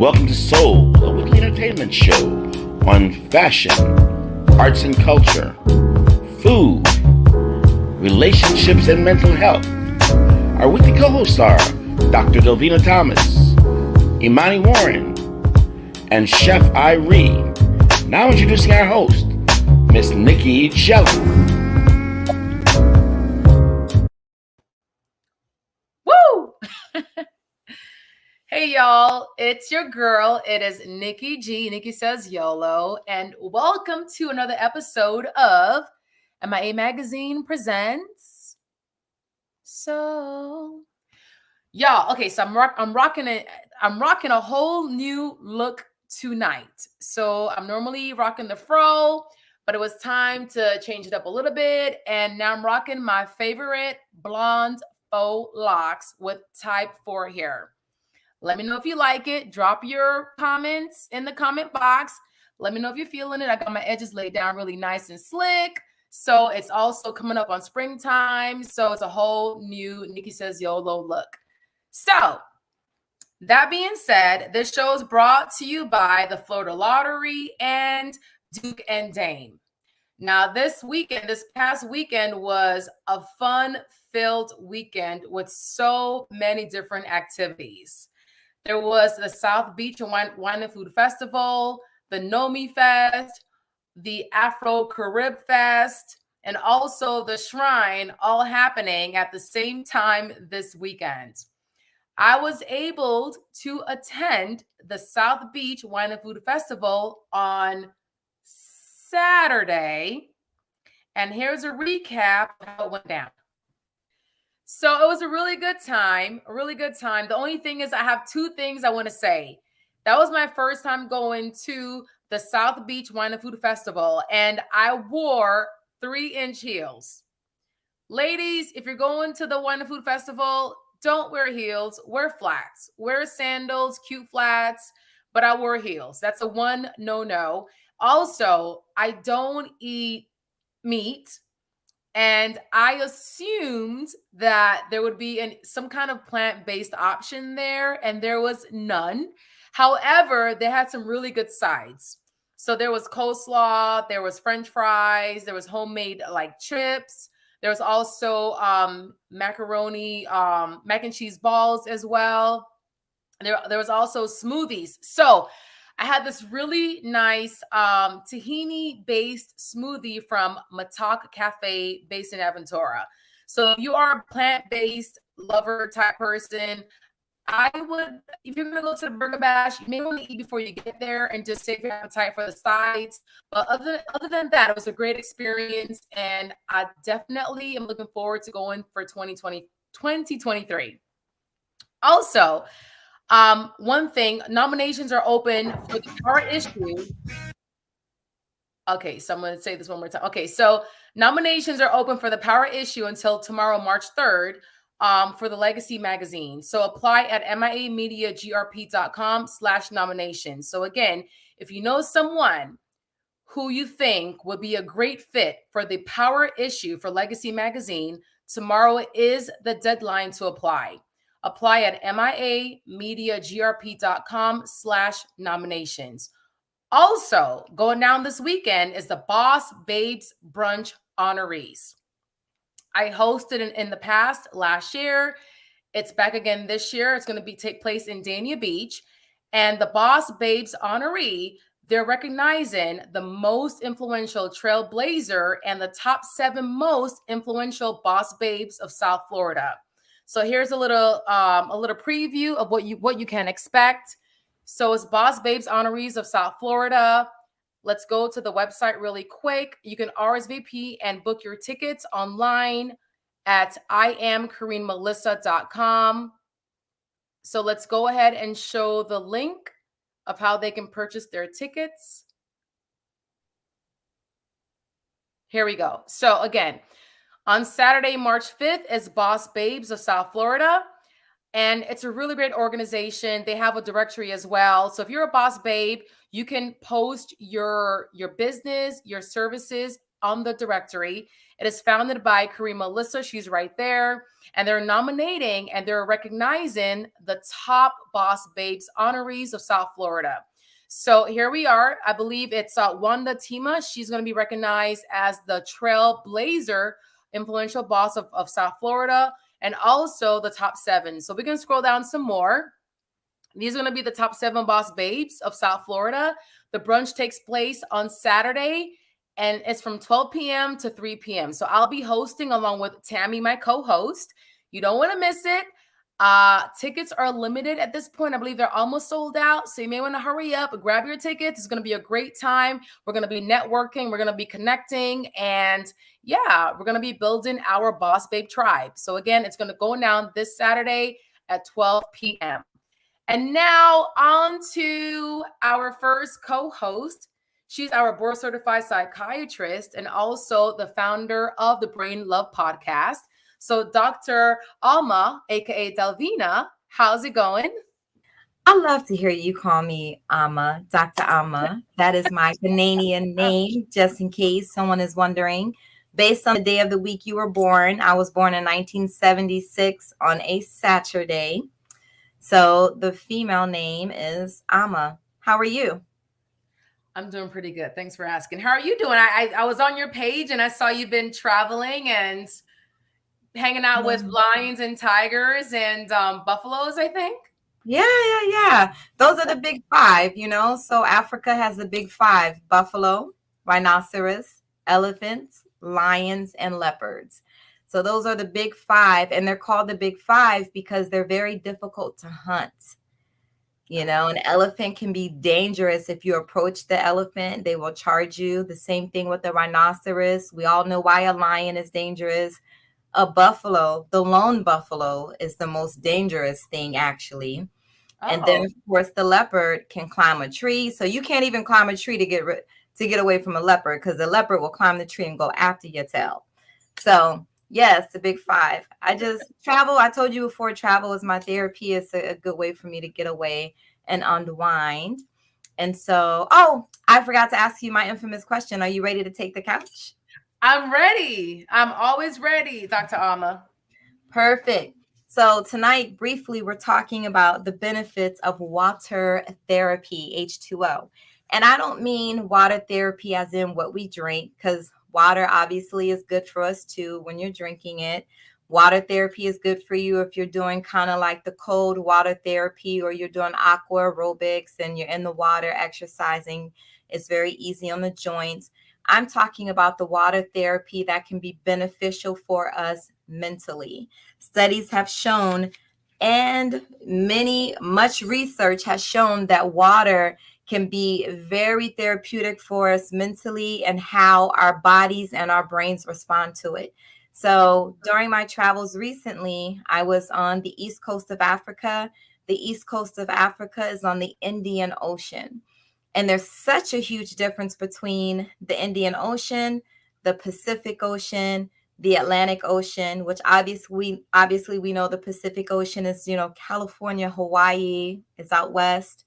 Welcome to Soul, a weekly entertainment show on fashion, arts and culture, food, relationships, and mental health. Our weekly co-hosts are Dr. Delvena Thomas, Imani Warren, and Chef Irie. Now introducing our host, Miss Nicky Gelin. Woo! Hey y'all, it's your girl. It is Nicky G. Nicky says YOLO, and welcome to another episode of MIA Magazine presents. So, y'all, okay, so I'm rocking a whole new look tonight. So I'm normally rocking the fro, but it was time to change it up a little bit, and now I'm rocking my favorite blonde faux locks with type 4 hair. Let me know if you like it. Drop your comments in the comment box. Let me know if you're feeling it. I got my edges laid down really nice and slick. So it's also coming up on springtime. So it's a whole new Nicky Says YOLO look. So that being said, this show is brought to you by the Florida Lottery and Duke and Dame. Now, this past weekend was a fun-filled weekend with so many different activities. There was the South Beach Wine and Food Festival, the Nomi Fest, the Afro Carib Fest, and also the Shrine, all happening at the same time this weekend. I was able to attend the South Beach Wine and Food Festival on Saturday, and here's a recap of how it went down. So it was a really good time, The only thing is I have two things I want to say. That was my first time going to the South Beach Wine and Food Festival, and I wore 3-inch heels. Ladies, if you're going to the Wine and Food Festival, don't wear heels, wear flats, wear sandals, cute flats, but I wore heels. That's a one no. Also, I don't eat meat. And I assumed that there would be some kind of plant-based option there, and there was none. However, they had some really good sides. So there was coleslaw, there was French fries, there was homemade like chips. There was also macaroni, mac and cheese balls as well. There was also smoothies. So I had this really nice tahini-based smoothie from Matak Cafe based in Aventura. So if you are a plant-based lover type person, if you're going to go to the Burger Bash, you may want to eat before you get there and just save your appetite for the sides. But other than that, it was a great experience, and I definitely am looking forward to going for 2023. Also, one thing, nominations are open for the Power issue. Okay, so I'm going to say this one more time. Okay, so nominations are open for the Power issue until tomorrow, March 3rd, for the Legacy magazine. So apply at miamediagrp.com/nominations. So again, if you know someone who you think would be a great fit for the Power issue for Legacy magazine, tomorrow is the deadline to apply. Apply at miamediagrp.com/nominations. Also, going down this weekend is the Boss Babes Brunch Honorees. I hosted in the past last year. It's back again this year. It's going to take place in Dania Beach. And the Boss Babes Honoree, they're recognizing the most influential trailblazer and the top 7 most influential boss babes of South Florida. So here's a little preview of what you can expect. So it's Boss Babes Honorees of South Florida. Let's go to the website really quick. You can RSVP and book your tickets online at iamkareemmelissa.com. So let's go ahead and show the link of how they can purchase their tickets. Here we go. So again, on Saturday, March 5th is Boss Babes of South Florida. And it's a really great organization. They have a directory as well. So if you're a boss babe, you can post your business, your services on the directory. It is founded by Kareem Melissa. She's right there. And they're nominating and they're recognizing the top Boss Babes honorees of South Florida. So here we are. I believe it's Wanda Tima. She's going to be recognized as the trailblazer influential boss of South Florida, and also the top 7. So we're going to scroll down some more. These are going to be the top 7 boss babes of South Florida. The brunch takes place on Saturday, and it's from 12 p.m. to 3 p.m. So I'll be hosting along with Tammy, my co-host. You don't want to miss it. Tickets are limited at this point. I believe they're almost sold out. So you may want to hurry up, grab your tickets. It's going to be a great time. We're going to be networking. We're going to be connecting. And yeah, we're going to be building our Boss Babe tribe. So again, it's going to go down this Saturday at 12 p.m. And now on to our first co-host. She's our board certified psychiatrist and also the founder of the Brain Love podcast. So Dr. Alma, aka Delvena, how's it going? I love to hear you call me Alma, Dr. Alma. That is my Canadian name, just in case someone is wondering. Based on the day of the week you were born, I was born in 1976 on a Saturday. So the female name is Alma. How are you? I'm doing pretty good. Thanks for asking. How are you doing? I was on your page and I saw you've been traveling and hanging out with lions and tigers and buffaloes, I think. Yeah. Those are the big 5, So Africa has the big 5: buffalo, rhinoceros, elephants, lions, and leopards. So those are the big 5, and they're called the big 5 because they're very difficult to hunt. An elephant can be dangerous. If you approach the elephant, they will charge you. The same thing with the rhinoceros. We all know why a lion is dangerous. A buffalo, the lone buffalo, is the most dangerous thing, actually. Oh. And then, of course, the leopard can climb a tree. So you can't even climb a tree to get away from a leopard, because the leopard will climb the tree and go after your tail. So yes, the big 5. I just travel. I told you before, travel is my therapy. It's a good way for me to get away and unwind. And so, I forgot to ask you my infamous question. Are you ready to take the couch? I'm ready. I'm always ready, Dr. Alma. Perfect. So tonight, briefly, we're talking about the benefits of water therapy, H2O. And I don't mean water therapy as in what we drink, because water obviously is good for us too when you're drinking it. Water therapy is good for you if you're doing kind of like the cold water therapy, or you're doing aqua aerobics and you're in the water exercising. It's very easy on the joints. I'm talking about the water therapy that can be beneficial for us mentally. Studies have shown, and much research has shown, that water can be very therapeutic for us mentally and how our bodies and our brains respond to it. So during my travels recently, I was on the east coast of Africa. The east coast of Africa is on the Indian Ocean. And there's such a huge difference between the Indian Ocean, the Pacific Ocean, the Atlantic Ocean, which obviously we know the Pacific Ocean is, California, Hawaii is out west.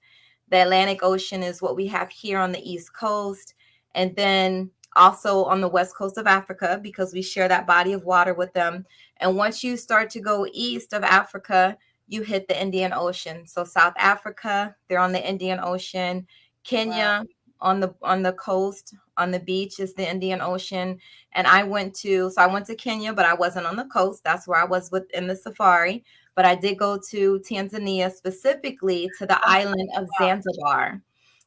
The Atlantic Ocean is what we have here on the East Coast. And then also on the west coast of Africa, because we share that body of water with them. And once you start to go east of Africa, you hit the Indian Ocean. So South Africa, they're on the Indian Ocean. Kenya, wow, on the coast, on the beach, is the Indian Ocean. And I went to Kenya, but I wasn't on the coast. That's where I was in the safari. But I did go to Tanzania, specifically to the island of Zanzibar.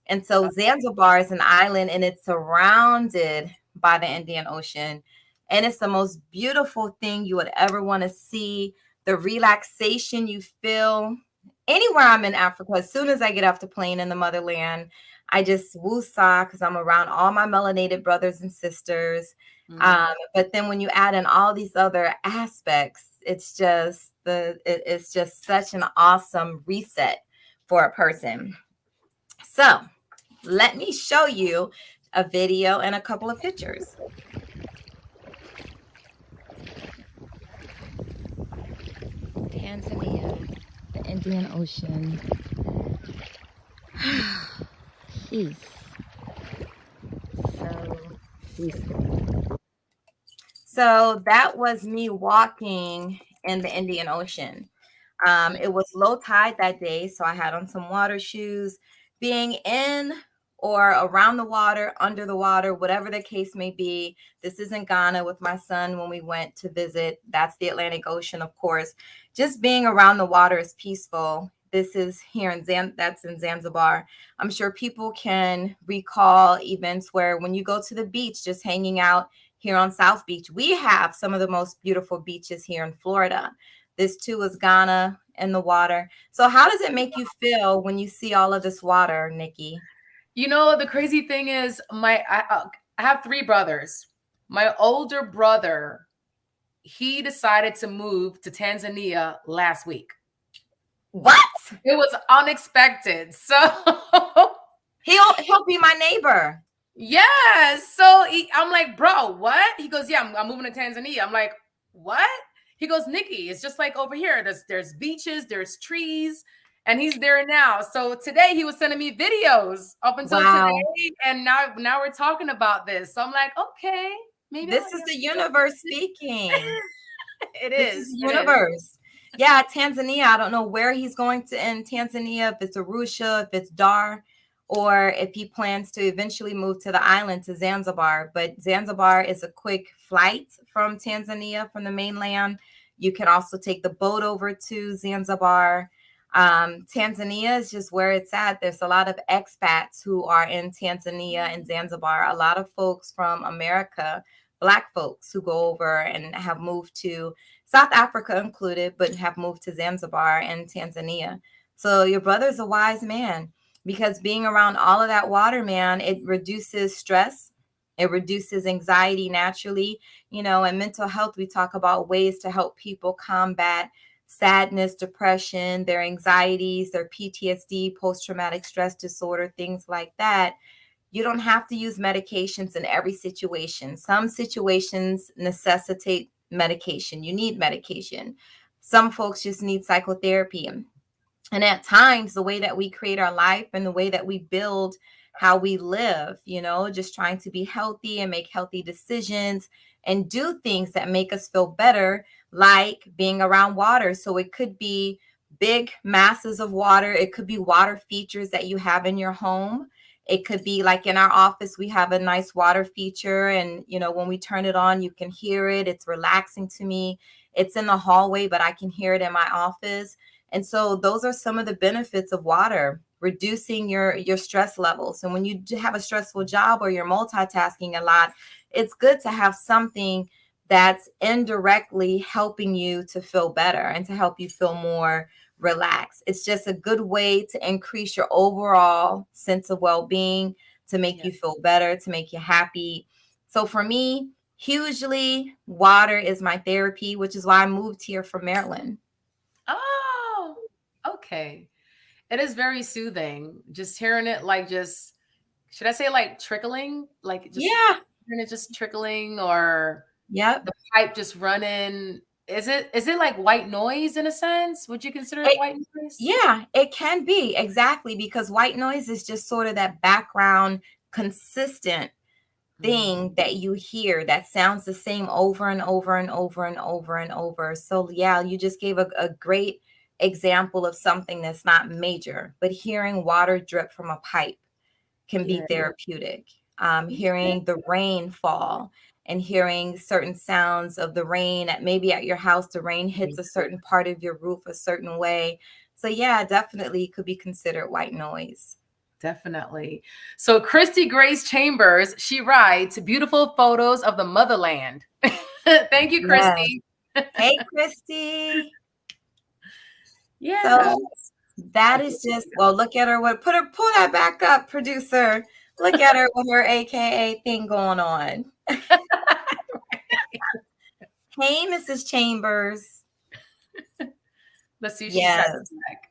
And so Zanzibar is an island, and it's surrounded by the Indian Ocean. And it's the most beautiful thing you would ever want to see. The relaxation you feel anywhere I'm in Africa. As soon as I get off the plane in the motherland, I just woosah, because I'm around all my melanated brothers and sisters. Mm-hmm. But then when you add in all these other aspects, it's just such an awesome reset for a person. So let me show you a video and a couple of pictures. Tanzania, the Indian Ocean. Peace. So peaceful. So that was me walking in the Indian Ocean. It was low tide that day, so I had on some water shoes. Being in or around the water, under the water, whatever the case may be. This is in Ghana with my son when we went to visit. That's the Atlantic Ocean, of course. Just being around the water is peaceful. This is here in that's in Zanzibar. I'm sure people can recall events where when you go to the beach, just hanging out here on South Beach, we have some of the most beautiful beaches here in Florida. This too is Ghana in the water. So how does it make you feel when you see all of this water, Nikki? You know, the crazy thing is I have 3 brothers. My older brother, he decided to move to Tanzania last week. What? It was unexpected. So he'll be my neighbor. Yeah. So I'm like, bro, what? He goes, yeah, I'm moving to Tanzania. I'm like, what? He goes, Nikki, it's just like over here. There's beaches, there's trees, and he's there now. So today he was sending me videos up until today, and now we're talking about this. So I'm like, okay, maybe this is the universe speaking. This is the universe. Yeah, Tanzania. I don't know where he's going to in Tanzania, if it's Arusha, if it's Dar, or if he plans to eventually move to the island to Zanzibar. But Zanzibar is a quick flight from Tanzania, from the mainland. You can also take the boat over to Zanzibar. Tanzania is just where it's at. There's a lot of expats who are in Tanzania and Zanzibar. A lot of folks from America, Black folks who go over and have moved to South Africa included, but have moved to Zanzibar and Tanzania. So your brother's a wise man, because being around all of that water, man, it reduces stress. It reduces anxiety naturally. You know, in mental health, we talk about ways to help people combat sadness, depression, their anxieties, their PTSD, post-traumatic stress disorder, things like that. You don't have to use medications in every situation. Some situations necessitate medication. You need medication. Some folks just need psychotherapy. And at times, the way that we create our life and the way that we build how we live, you know, just trying to be healthy and make healthy decisions and do things that make us feel better, like being around water. So it could be big masses of water. It could be water features that you have in your home. It could be like in our office, we have a nice water feature. And, you know, when we turn it on, you can hear it. It's relaxing to me. It's in the hallway, but I can hear it in my office. And so those are some of the benefits of water, reducing your stress levels. And when you have a stressful job or you're multitasking a lot, it's good to have something that's indirectly helping you to feel better and to help you feel more relaxed. It's just a good way to increase your overall sense of well-being, to make you feel better, to make you happy. So for me, hugely, water is my therapy, which is why I moved here from Maryland. Oh, okay. It is very soothing. Just hearing it, like, just, should I say like trickling? Like, just hearing it just trickling, or the pipe just running. Is it like white noise in a sense? Would you consider it white noise? Yeah, it can be, exactly, because white noise is just sort of that background consistent thing that you hear that sounds the same over and over and over and over and over. So yeah, you just gave a great example of something that's not major, but hearing water drip from a pipe can be therapeutic. Hearing the rain fall and hearing certain sounds of the rain maybe at your house, the rain hits a certain part of your roof a certain way. So yeah, definitely could be considered white noise. Definitely. So Christy Grace Chambers, she writes beautiful photos of the motherland. Thank you, Christy. Hey, Christy. Yeah. So that is just, well, look at her. Pull that back up, producer. Look at her with her AKA thing going on. Hey, Mrs. Chambers. Let's see if she says back.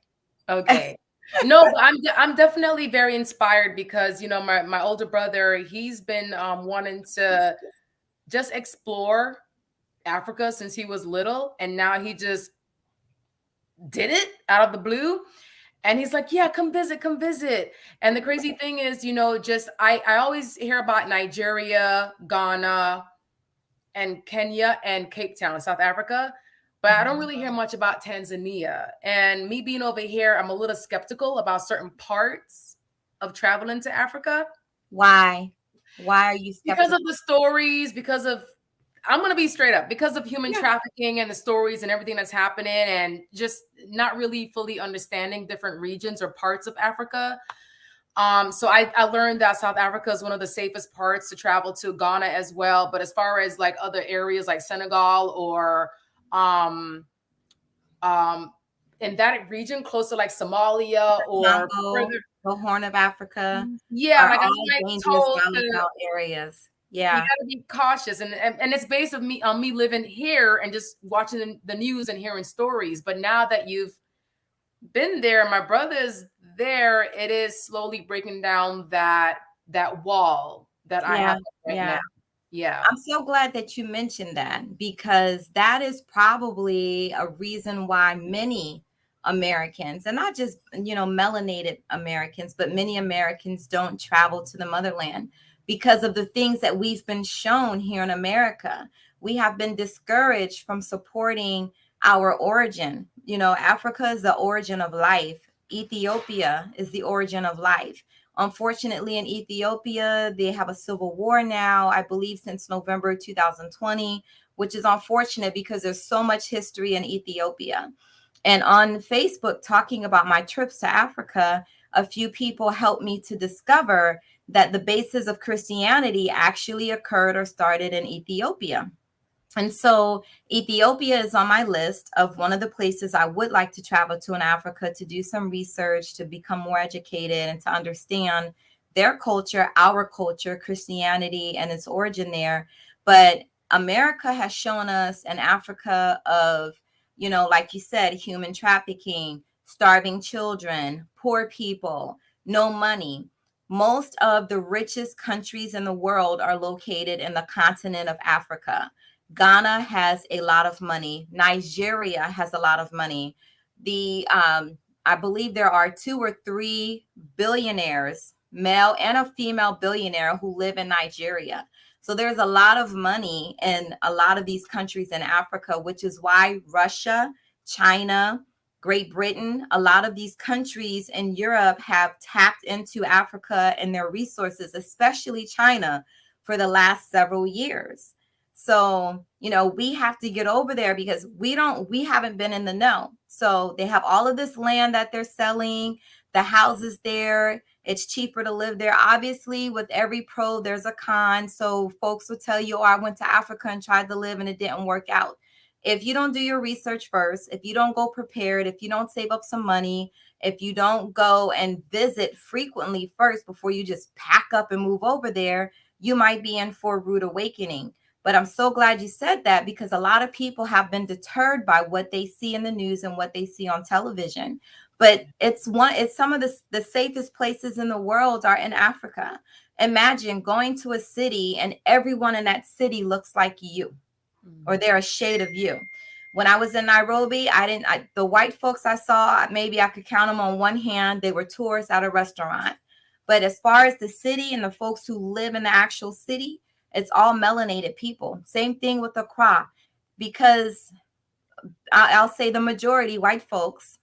Okay. No, I'm definitely very inspired because, you know, my older brother, he's been wanting to just explore Africa since he was little, and now he just did it out of the blue. And he's like, yeah, come visit. And the crazy thing is, you know, just I always hear about Nigeria, Ghana, and Kenya and Cape Town, South Africa. But I don't really hear much about Tanzania. And me being over here, I'm a little skeptical about certain parts of traveling to Africa. Why? Why are you skeptical? Because of the stories, I'm going to be straight up, because of human trafficking and the stories and everything that's happening, and just not really fully understanding different regions or parts of Africa. So I learned that South Africa is one of the safest parts to travel to, Ghana as well. But as far as like other areas like Senegal or in that region close to like Somalia or further, the Horn of Africa. Yeah, like I all was told areas. You Yeah. got to be cautious, and it's based on me living here and just watching the news and hearing stories. But now that you've been there, my brother's there, it is slowly breaking down that wall that I have right now. Yeah. I'm so glad that you mentioned that, because that is probably a reason why many Americans, and not just, melanated Americans, but many Americans don't travel to the motherland because of the things that we've been shown here in America. We have been discouraged from supporting our origin. Africa is the origin of life. Ethiopia is the origin of life. Unfortunately, in Ethiopia, they have a civil war now, I believe since November 2020, which is unfortunate because there's so much history in Ethiopia. And on Facebook, talking about my trips to Africa, a few people helped me to discover that the basis of Christianity actually occurred or started in Ethiopia. And so Ethiopia is on my list of one of the places I would like to travel to in Africa to do some research, to become more educated and to understand their culture, our culture, Christianity and its origin there. But America has shown us an Africa of, like you said, human trafficking, starving children, poor people, no money. Most of the richest countries in the world are located in the continent of Africa. Ghana has a lot of money. Nigeria has a lot of money. I believe there are 2 or 3 billionaires, male and a female billionaire, who live in Nigeria. So there's a lot of money in a lot of these countries in Africa, which is why Russia, China, Great Britain, a lot of these countries in Europe have tapped into Africa and their resources, especially China, for the last several years. So, we have to get over there because we haven't been in the know. So they have all of this land that they're selling, the houses there. It's cheaper to live there. Obviously, with every pro, there's a con. So folks will tell you, I went to Africa and tried to live and it didn't work out. If you don't do your research first, if you don't go prepared, if you don't save up some money, if you don't go and visit frequently first before you just pack up and move over there, you might be in for a rude awakening. But I'm so glad you said that, because a lot of people have been deterred by what they see in the news and what they see on television. But it's some of the safest places in the world are in Africa. Imagine going to a city and everyone in that city looks like you, or they're a shade of you. When I was in Nairobi, the white folks I saw, maybe I could count them on one hand. They were tourists at a restaurant. But as far as the city and the folks who live in the actual city, it's all melanated people. Same thing with Accra, because I'll say the majority white folks,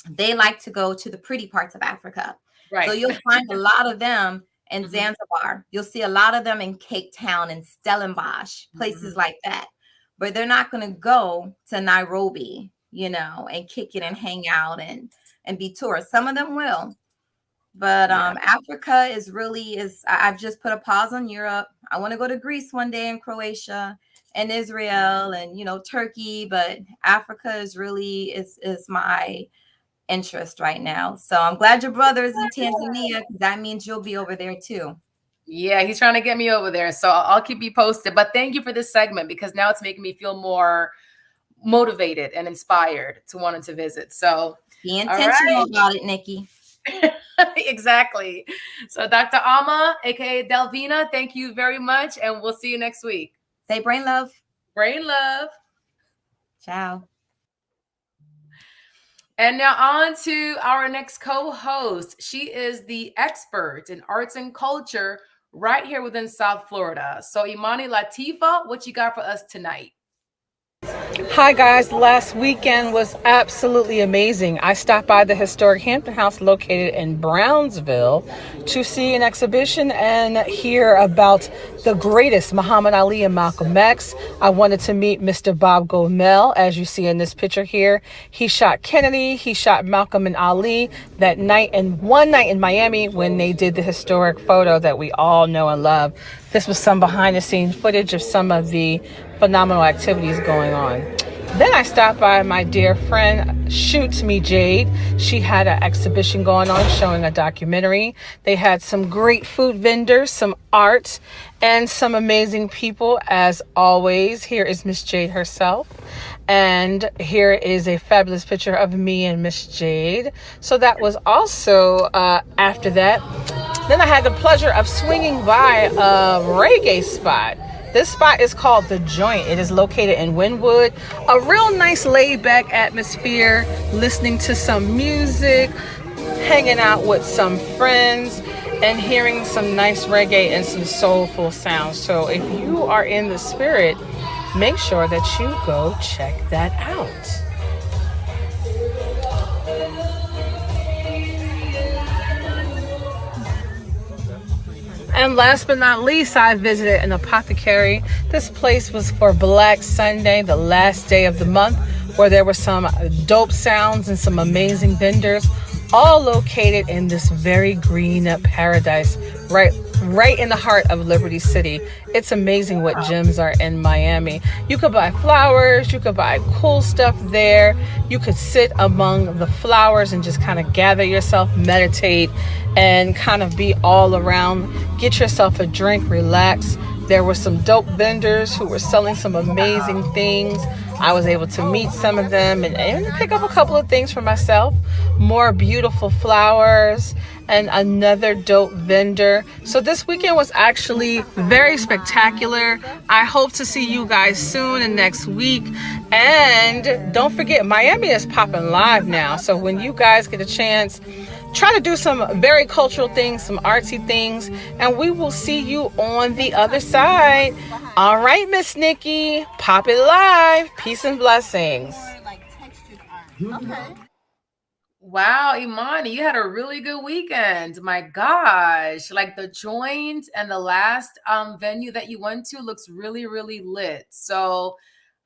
they like to go to the pretty parts of Africa. Right. So you'll find a lot of them in Zanzibar. You'll see a lot of them in Cape Town and Stellenbosch, places like that. But they're not going to go to Nairobi, and kick it and hang out and be tourists. Some of them will. But Africa is I've just put a pause on Europe. I want to go to Greece one day, and Croatia and Israel and, Turkey. But Africa is my interest right now. So I'm glad your brother's in Tanzania, because that means you'll be over there too. Yeah, he's trying to get me over there. So I'll keep you posted. But thank you for this segment, because now it's making me feel more motivated and inspired to wanting to visit. So be intentional about it, Nikki. Exactly. So Dr. Ama, aka Delvena, thank you very much, and we'll see you next week. Say brain love. Brain love. Ciao. And now on to our next co-host. She is the expert in arts and culture right here within South Florida. So Imani, Latifa, what you got for us tonight? Hi guys, last weekend was absolutely amazing. I stopped by the historic Hampton House located in Brownsville to see an exhibition and hear about the greatest Muhammad Ali and Malcolm X. I wanted to meet Mr. Bob Gomel, as you see in this picture here. He shot Kennedy, he shot Malcolm and Ali that night, and one night in Miami when they did the historic photo that we all know and love. This was some behind the scenes footage of some of the phenomenal activities going on. Then I stopped by my dear friend Shoot Me Jade. She had an exhibition going on showing a documentary. They had some great food vendors, some art, and some amazing people as always. Here is Miss Jade herself. And here is a fabulous picture of me and Miss Jade. So that was also after that. Then I had the pleasure of swinging by a reggae spot. This spot is called The Joint. It is located in Wynwood. A real nice laid-back atmosphere, listening to some music, hanging out with some friends, and hearing some nice reggae and some soulful sounds. So if you are in the spirit, make sure that you go check that out. And last but not least, I visited an apothecary. This place was for Black Sunday, the last day of the month, where there were some dope sounds and some amazing vendors, all located in this very green paradise, right in the heart of Liberty City. It's amazing what gems are in Miami. You could buy flowers, you could buy cool stuff there. You could sit among the flowers and just kind of gather yourself, meditate, and kind of be all around. Get yourself a drink, relax. There were some dope vendors who were selling some amazing things. I was able to meet some of them and pick up a couple of things for myself. More beautiful flowers and another dope vendor. So this weekend was actually very spectacular. I hope to see you guys soon and next week. And don't forget, Miami is popping live now. So when you guys get a chance, try to do some very cultural things, some artsy things, and we will see you on the other side. All right, Miss Nicky, pop it live. Peace and blessings. Okay. Wow, Imani, you had a really good weekend. My gosh, like the Joint and the last venue that you went to looks really, really lit. So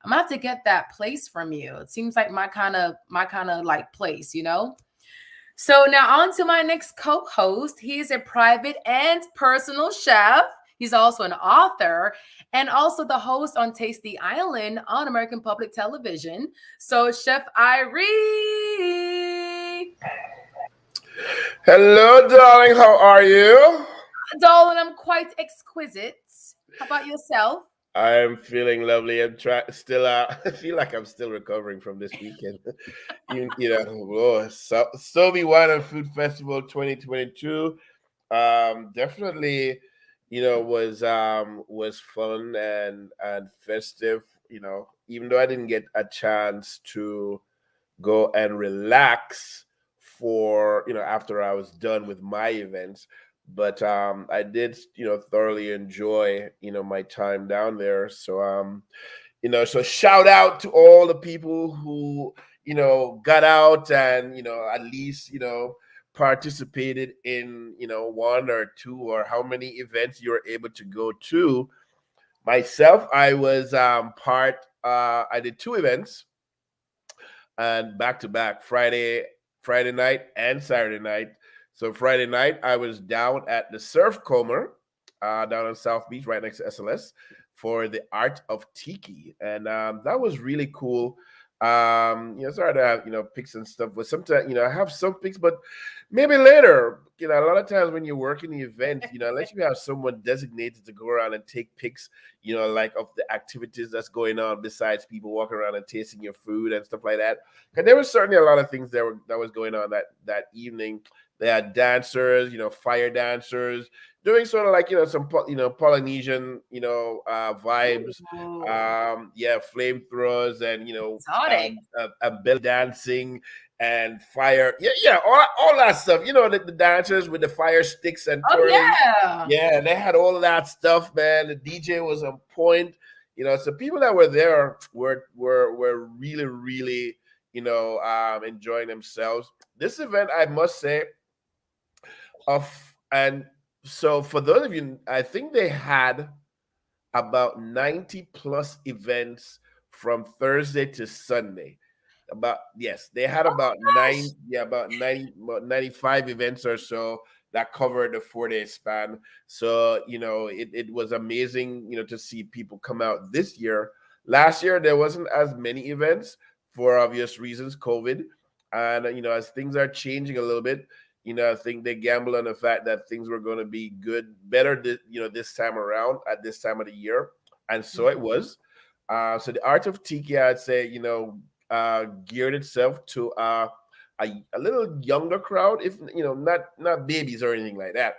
I'm gonna have to get that place from you. It seems like my kind of like place, you know? So now on to my next co-host. He is a private and personal chef. He's also an author and also the host on Taste the Island on American Public Television. So Chef Irie. Hello, darling. How are you? Darling, I'm quite exquisite. How about yourself? I'm feeling lovely. I'm still. I feel like I'm still recovering from this weekend. Sobe Wine and Food Festival 2022. Definitely, was fun and festive. Even though I didn't get a chance to go and relax for after I was done with my events, but I did thoroughly enjoy my time down there. So so shout out to all the people who got out and at least participated in one or two or how many events you were able to go to. Myself, I was I did two events and back to back, Friday night and Saturday night. So Friday night, I was down at the Surf Comer, down on South Beach, right next to SLS, for the Art of Tiki, and that was really cool. Sorry to have pics and stuff, but sometimes I have some pics, but maybe later. A lot of times when you're working the event, unless you have someone designated to go around and take pics, like of the activities that's going on besides people walking around and tasting your food and stuff like that. Because there was certainly a lot of things that was going on that evening. They had dancers, fire dancers, doing sort of like some Polynesian vibes, flamethrowers and Exotic. belly dancing and fire. Yeah, all that stuff. You know, the dancers with the fire sticks and Oh twirling. yeah. Yeah, they had all of that stuff, man. The DJ was on point. You know, so people that were there were really, really, enjoying themselves. This event, I must say, and so for those of you, I think they had about 90 plus events from Thursday to Sunday. They had about Gosh. about 90, about 95 events or so that covered the 4 day span. So, it was amazing, to see people come out this year. Last year, there wasn't as many events for obvious reasons, COVID. And, as things are changing a little bit, I think they gambled on the fact that things were going to be better, this time around at this time of the year. And so it was. So the Art of Tiki, I'd say, geared itself to a little younger crowd, if not babies or anything like that,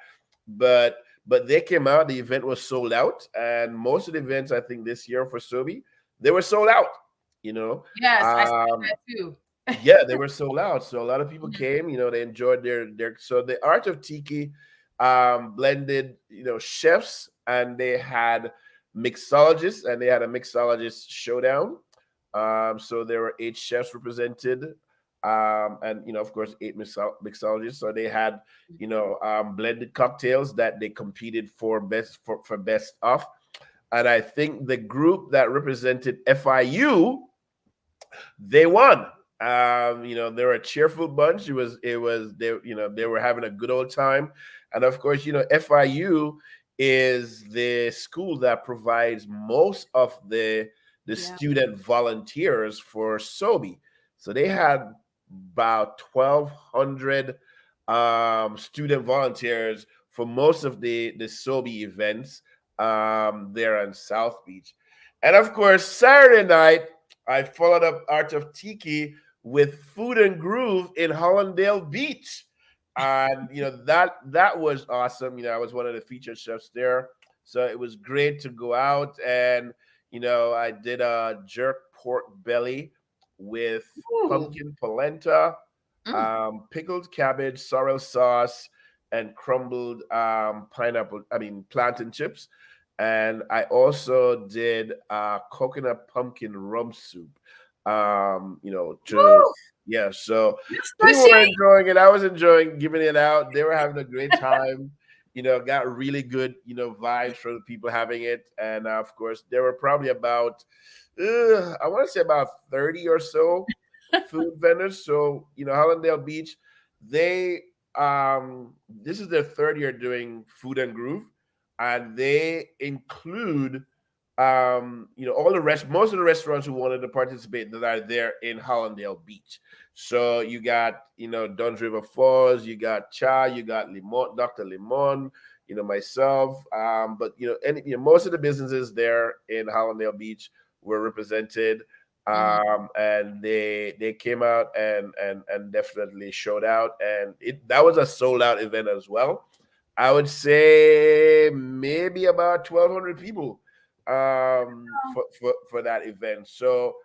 but they came out. The event was sold out, and most of the events I think this year for Sobe, they were sold out. Yes, I saw that too. Yeah, they were sold out. So a lot of people came. They enjoyed their. So the Art of Tiki blended, chefs, and they had mixologists, and they had a mixologist showdown. So there were 8 chefs represented, and of course 8 mixologists. So they had blended cocktails that they competed for best of. And I think the group that represented FIU, they won. They were a cheerful bunch. They were having a good old time. And of course, FIU is the school that provides most of the student volunteers for SOBE. So they had about 1,200 student volunteers for most of the SOBE events there in South Beach. And of course, Saturday night, I followed up Art of Tiki with Food and Groove in Hollandale Beach. And that was awesome. I was one of the featured chefs there. So it was great to go out, and I did a jerk pork belly with pumpkin polenta, pickled cabbage, sorrel sauce, and crumbled plantain chips. And I also did coconut pumpkin rum soup. So people were enjoying it. I was enjoying giving it out. They were having a great time. Got really good, vibes from the people having it. And of course, there were probably about, I want to say about 30 or so food vendors. So, Hollandale Beach, this is their 3rd year doing Food and Groove. And they include, most of the restaurants who wanted to participate that are there in Hollandale Beach. So you got, Duns River Falls, you got Cha, you got Limon, Dr. Limon, myself. But most of the businesses there in Hollandale Beach were represented. And they came out and definitely showed out. And that was a sold out event as well. I would say maybe about 1,200 people for that event. So,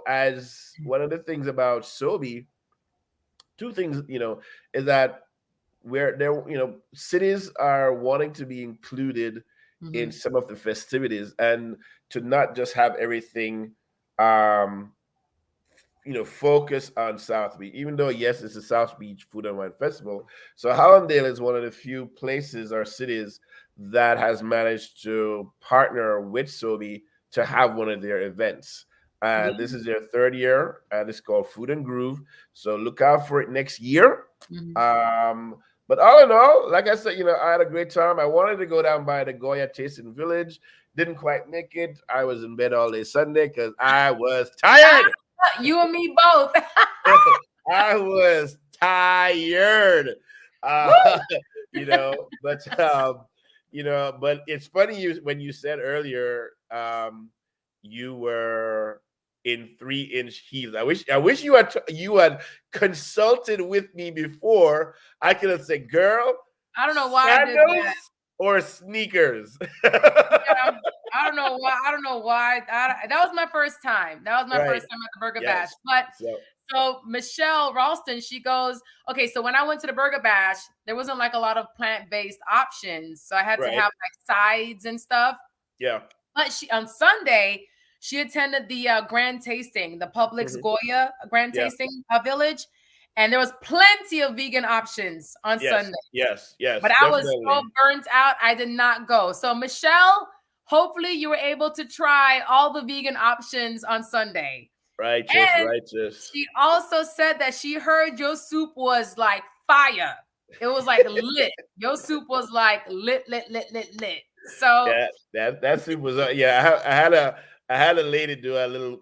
as one of the things about SOBE, 2 things, is that where there, cities are wanting to be included in some of the festivities, and to not just have everything focus on South Beach, even though, yes, it's a South Beach Food and Wine Festival. So Hollandale is one of the few places or cities that has managed to partner with SOBE to have one of their events. And this is their 3rd year, and it's called Food and Groove. So look out for it next year. But all in all, like I said, I had a great time. I wanted to go down by the Goya Tasting Village. Didn't quite make it. I was in bed all day Sunday because I was tired. You and me both. I was tired. But it's funny when you said earlier you were in 3-inch heels. I wish you had consulted with me before. I could have said, girl, I don't know why sandals I did that. or sneakers. I don't know why. That was my first time. That was my first time at the Burger Bash. But So Michelle Ralston, she goes, okay, so when I went to the Burger Bash, there wasn't like a lot of plant-based options. So I had to have like sides and stuff. Yeah. But on Sunday, she attended the grand tasting, the Publix Goya grand tasting village. And there was plenty of vegan options on Sunday. Yes. But I was so burnt out, I did not go. So Michelle, hopefully you were able to try all the vegan options on Sunday. Righteous. She also said that she heard your soup was like fire. It was like lit. Your soup was like lit. So that soup was I had a lady do a little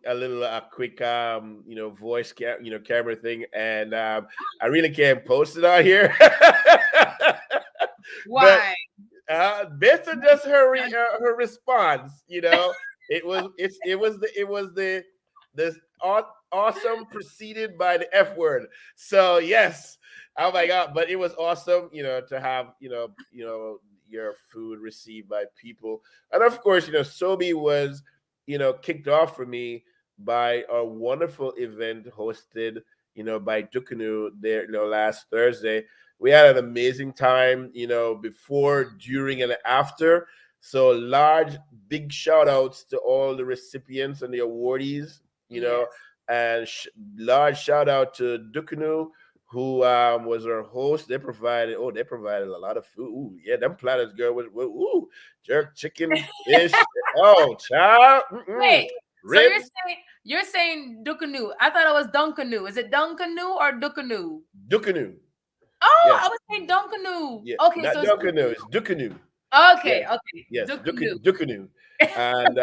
quick voice camera thing, and I really can't post it on here. Why? But, based on just her response, it was the awesome preceded by the F word. So yes, oh my God! But it was awesome, to have your food received by people, and of course, Sobe was kicked off for me by a wonderful event hosted by Dukanu there last Thursday. We had an amazing time before, during, and after. So big shout outs to all the recipients and the awardees, and large shout out to Dukanu, who was our host. They provided a lot of food. Ooh, yeah, them platters, girl, was jerk chicken, fish. Oh, child. Wait, ribs. So you're saying Dukanu. I thought it was Dunkanu. Is it Dunkanu or Dukanu? Dukanu. Oh, yes. I was saying Dunkanu. Yeah, okay, not so Dunkanu, it's Dukanu. Okay, yes. okay. Yes, Dukanu. Dukanu. And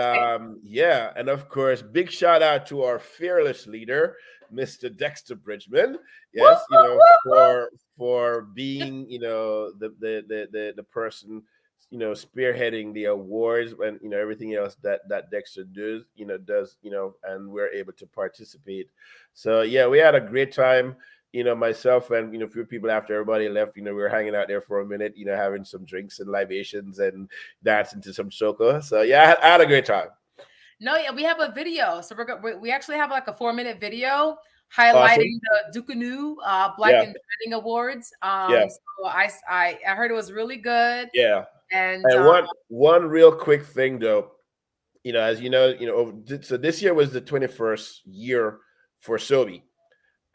and of course, big shout out to our fearless leader, Mr. Dexter Bridgman. Yes, for being the person spearheading the awards and everything else that Dexter does, and we're able to participate. So yeah, we had a great time. Myself and a few people after everybody left, we were hanging out there for a minute, having some drinks and libations and dancing to some soca. So yeah, I had a great time. No, yeah, we have a video. So we actually have like a 4-minute video highlighting the Dukanu Black and Dining Awards. So I heard it was really good. Yeah. And one real quick thing though, as so this year was the 21st year for Sobe.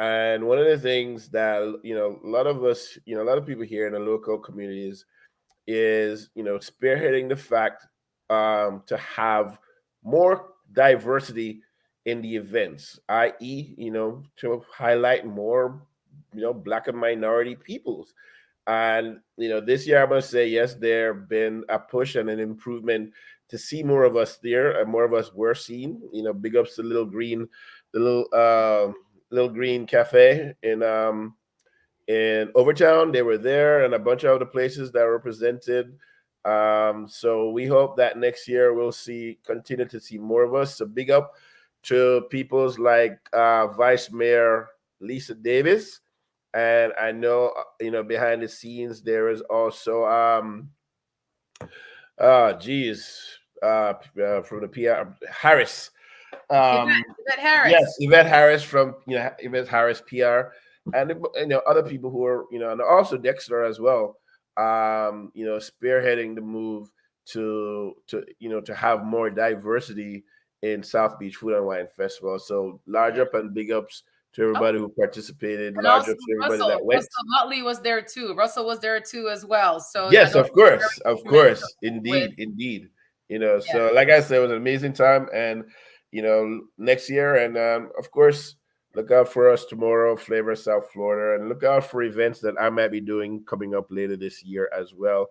And one of the things that a lot of us, a lot of people here in the local communities is spearheading the fact to have more diversity in the events, i.e., to highlight more Black and minority peoples. And this year I must say, yes, there been a push and an improvement to see more of us there, and more of us were seen. Big ups to Little Green Cafe in Overtown. They were there, and a bunch of other places that were represented. So we hope that next year we'll continue to see more of us. So big up to peoples like Vice Mayor Lisa Davis, and I know behind the scenes there is also from the PR Harris. Yvette Harris. Yes, Yvette Harris from Yvette Harris PR, and other people who are and also Dexter as well. Spearheading the move to have more diversity in South Beach Food and Wine Festival. So large up and big ups to everybody who participated. And large up to everybody that went. Russell Nutley was there too. Russell was there too as well. So yes, of course, indeed. So like I said, it was an amazing time, and next year, and of course, look out for us tomorrow, Flavor South Florida, and look out for events that I might be doing coming up later this year as well.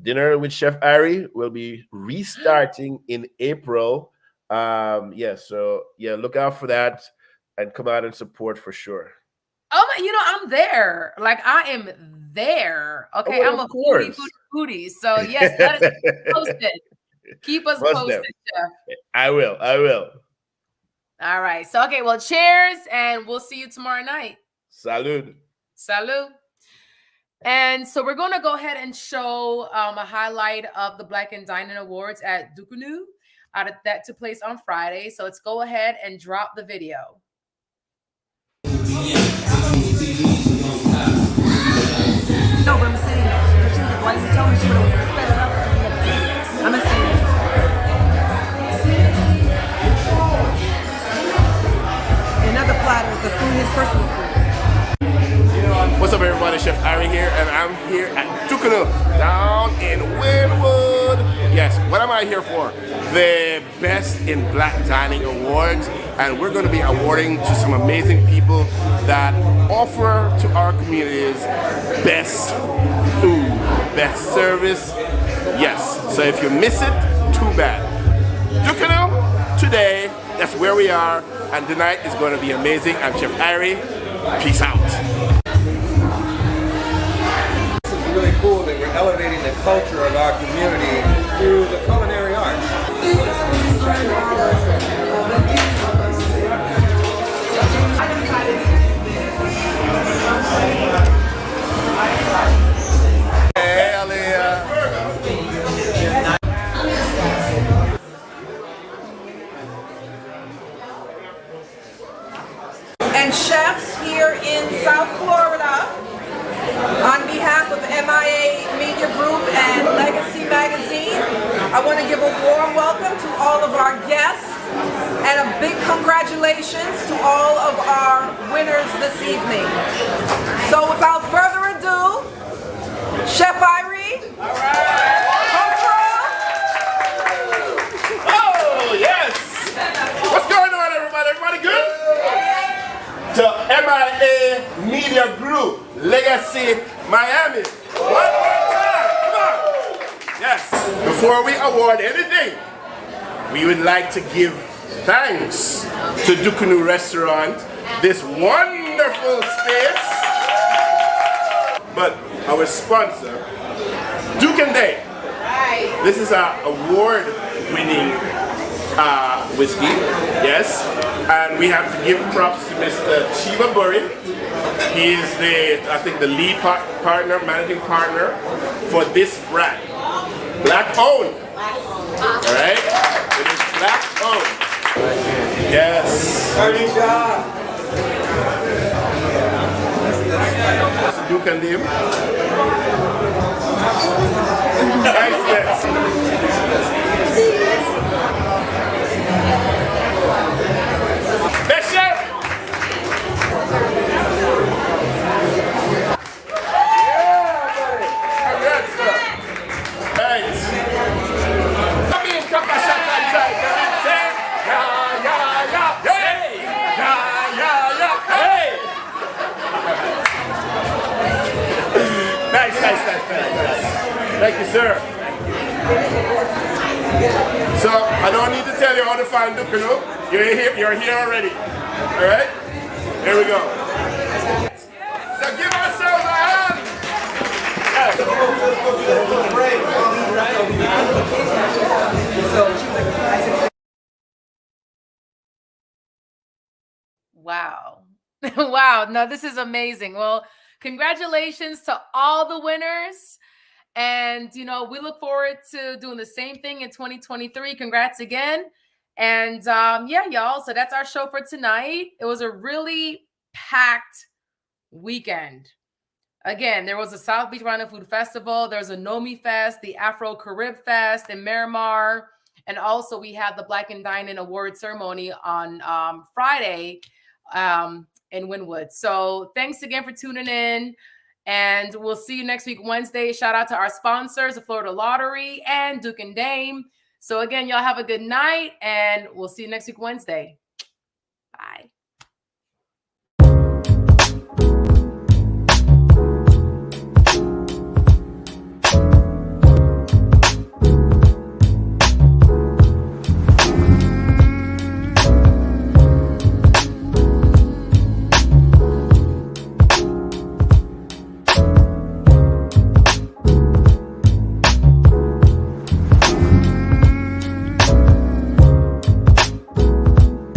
Dinner with Chef Irie will be restarting in April. So look out for that and come out and support for sure. Oh, I'm there. Like I am there. Okay, I'm a foodie. So yes, let us post it. Keep us posted, Chef. I will. All right. So, okay. Well, cheers, and we'll see you tomorrow night. Salud. And so we're going to go ahead and show a highlight of the Black and Dining Awards at Dukanu. That took place on Friday. So let's go ahead and drop the video. Why didn't you tell me she would have sped it up? I'm gonna see it. Another platter is the food, his personal food. What's up, everybody? Chef Irie here, and I'm here at Tukunu down in Wynwood. Yes, what am I here for? The Best in Black Dining Awards, and we're going to be awarding to some amazing people that offer to our communities best food, best service. Yes, so if you miss it, too bad. Tukunu today, that's where we are, and tonight is going to be amazing. I'm Chef Irie. Peace out. Really cool that we're elevating the culture of our community through the culinary arts. Hey, Aliyah. And chefs here in South Florida, on behalf of MIA Media Group and Legacy Magazine, I want to give a warm welcome to all of our guests and a big congratulations to all of our winners this evening. So without further ado, Chef Irie. All right. Oh, yes. What's going on, everybody? Everybody good? To MIA Media Group, Legacy Miami. One more time, come on. Yes, before we award anything, we would like to give thanks to Tukunu Restaurant, this wonderful space. But our sponsor, Duke and Day. This is our award-winning whiskey, yes, and we have to give props to Mr. Chiba Burry. He is I think the lead partner, managing partner for this brand. Black owned. All right, it is black owned. Yes. Duke and Dim. Nice. Best chef! Yeah, buddy! Congrats, sir. Right. Come in, come back, shut that tight. Say, yeah, yeah, yeah, hey! Yeah, yeah, yeah, hey! Nice. Thank you, sir. So, I don't need to tell you how to find Tukunu. You're here already. All right? Here we go. So give ourselves a hand. Wow. Wow. No, this is amazing. Well, congratulations to all the winners. And, we look forward to doing the same thing in 2023. Congrats again. And yeah, y'all. So that's our show for tonight. It was a really packed weekend. Again, there was a South Beach Wine and Food Festival. There's a Nomi Fest, the Afro Carib Fest in Miramar. And also we had the Black and Dining Award ceremony on Friday in Wynwood. So thanks again for tuning in. And we'll see you next week, Wednesday. Shout out to our sponsors, the Florida Lottery and Duke and Dame. So again, y'all have a good night, and we'll see you next week, Wednesday. Bye.